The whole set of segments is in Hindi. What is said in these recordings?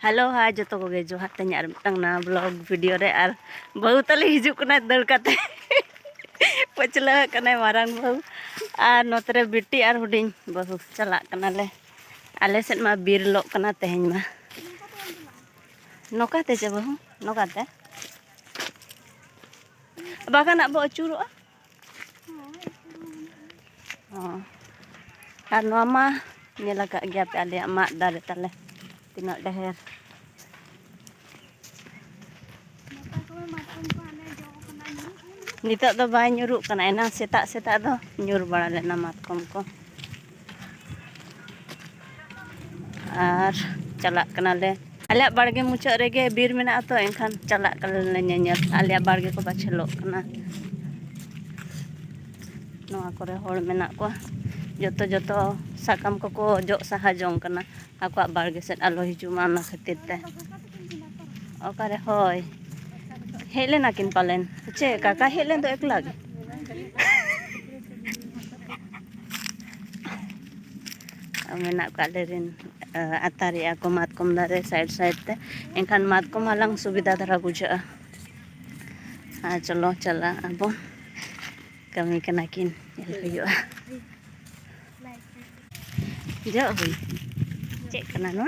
हेलो हाय जो को जोहार तेज और मिटन ना ब्लॉग वीडियो रे और बहु तले हिजू कना दड़ काते पचला कना मारांग बहु और नोतरे बिटी और हुडिंग बहु चला कना ले आले सेट मा बीर लो कना तेहन मा नोकाते चे बहु नोकाते बागान अब अचुरो और नोआ मा नेला का गया पे आले मा दारे तले तीना ढेर नितो दो बाय nyuruh kana एना सेता दो nyur बड़ा लेना मातकम को और चला कना ले आले बाड़गे मुचाद रेगे बीर मेना तो एनखान चला कले नेल आले बाड़गे को बाछलो कना नोआ करे होड़ मेना को जतो जतो साकाम को जो साहा जों कना आको बाड़गे सेट आलो हिजुमा ना खातिर ते ओकारे होय हेलेना किन पालेन चे काका हेलेन तो एकला गे मेना काले रिन आतारी आको मातकम दारे साइड साइड ते एनखान मातकम हालांग सुविधा धरा बुझा हाँ चलो चला अब कमी कना किन जो हुई चेक कना नो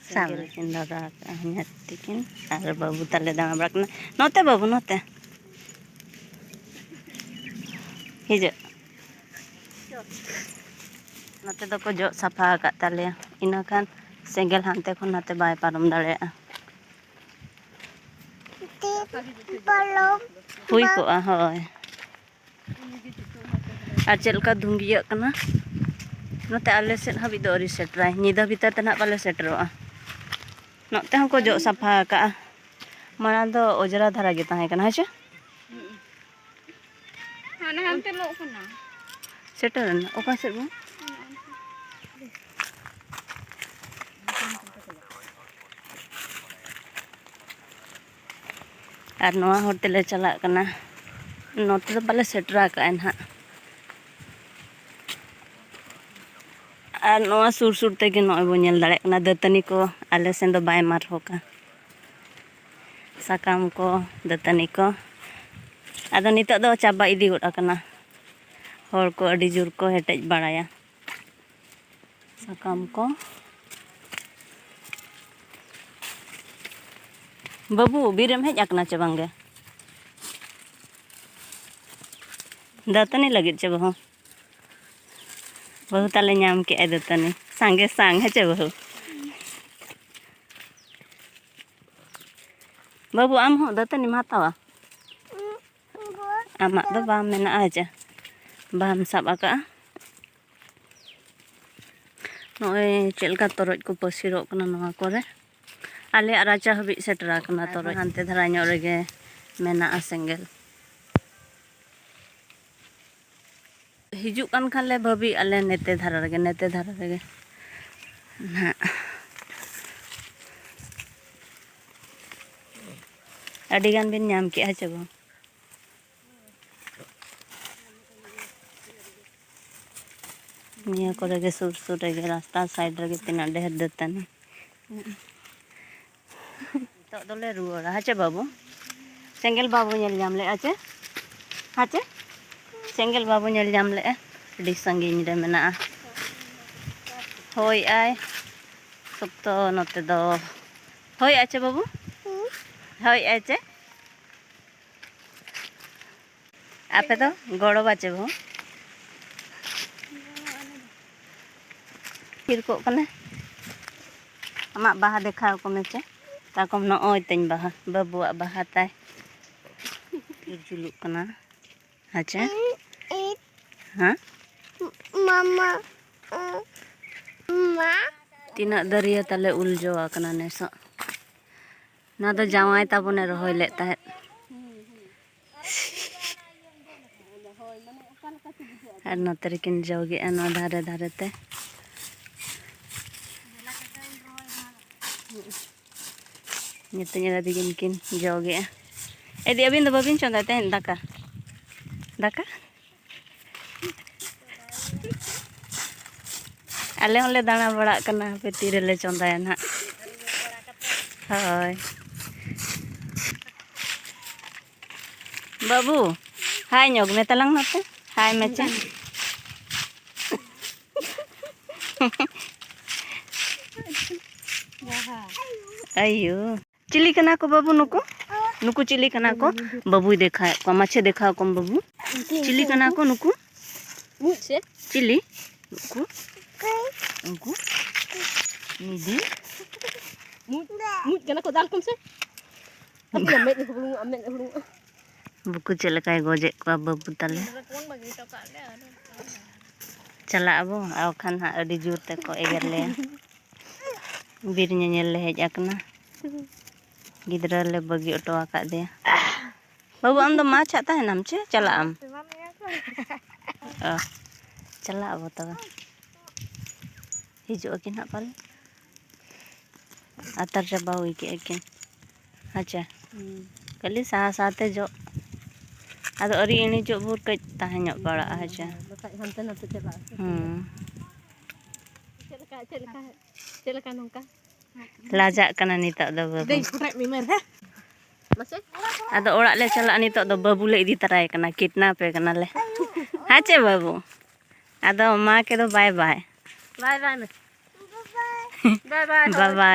सामने किन दादा हन्यातिकिन और बाबू तले दामा बड़कना नोते बाबू नोते हिजो नोते दो को जो सफा का तले इना खान सेंगल हानते खन नाते बाय पारम दाड़े हुई को होय और चलका धुंगिया कना नोते आले सेट हाबी दो अरी सेटराय निदा भीतर तना बाले सेटरोआ नोते हमको जो सफा का माना दो ओजरा धरा गे ताहे कना हेचे हाना हमते लो कना सेटरन ओका सेट बो और नोआ होटल चला कना नोते तो बाले सेटरा का एन हा और नोआ सुर सुर तेगे नोय बो नेल दाड़े कना दतनी को आले सेन दो बाय मार होका साकाम को दतनी को आदो नितो दो चाबा इदी गोड कना होर को अडी जुर को हेटेज बाड़ाया साकाम को बाबू बीरम हेज आकना चे बांगे दतनी लगित चे बहु बहु ताले नाम के दतनी सांगे सांग है चे बहु बाबू आम हो दतनी मातावा आमा दो बाम मेना आजा बाम साब आका नोय चेलका तोरज को पसिरो कना नोआ करे आले राजा हबी सेटरा कना तोरज हानते धरा ᱧᱚᱜ रेगे मेना सेंगल हिजू कान खाले भाभी आले नेते धारा रेगे ना अडी गान बिन नाम के आचे बो निया करे गे सुर सुर रेगे रास्ता साइड रेगे तिना ढेर दतनी तो दोले रुआड़ा हाचे बाबू सेंगल बाबू नेल जाम ले आचे हाचे सेंगल बाबू नेल जाम ले अडी संगिन रे मेना होय आय सप्तो नोते दो होय आचे बाबू होय आचे आपे तो गड़ो बाचे बहु फिर को कने आमा बाहा देखा को मेचे ताकम नोय तेन बाहा बाबुआ बाहा ताय जुलुक कना अच्छा हाँ मामा मा तीना दरिया तले उलजोआ कना नेसो ना तो जावाय ताबने रहोय ले ताहे और नोते किन जोगे न धारे धारे ते नितने दिगिन किन जोगे एदी अबिन दो बाबिन चंदा तेन दाका दाका आले होले दाना बड़ा कना पे तीरे ले चंदाया ना हाय बाबू हाय ᱧᱚᱜ ᱢᱮ ᱛᱟᱞᱟᱝ ᱱᱚᱛᱮ हाय ᱢᱮᱪᱮ अयो चिली कना को बाबू नुको नुको चिली कना को बाबू देखा को माछे देखा को बाबू चिली कना को नुको मुझे चिली नुको नुको निदी मुझ कना को दाल कम से अब अमेट हुलुंग बुकु चलकाय गोजे को बाबू ताले चला अबो आव खान हा अडी जोर ते को एगर ले बीर ñeñel ले हेज आकना गिदरा ले बगी ऑटो आका दे बाबू आम दो माछ आता है नाम चे चला आम चला अबो तब हिजो अकिन हा पाले आतर जबा हुई के अकिन अच्छा कली साहा साथे जो अद अरी इनी जो बुर कज ताहे ñok बड़ा अच्छा हंते नते चला चलका नोंका लाजा कना निता दो बाबू दे फुटाय मिमर है मसे अद ओड़ा ले चला निता दो बाबू ले इदी तराय कना किडनैप पे कना ले हाचे बाबू अद मा के दो bye bye bye bye bye bye bye bye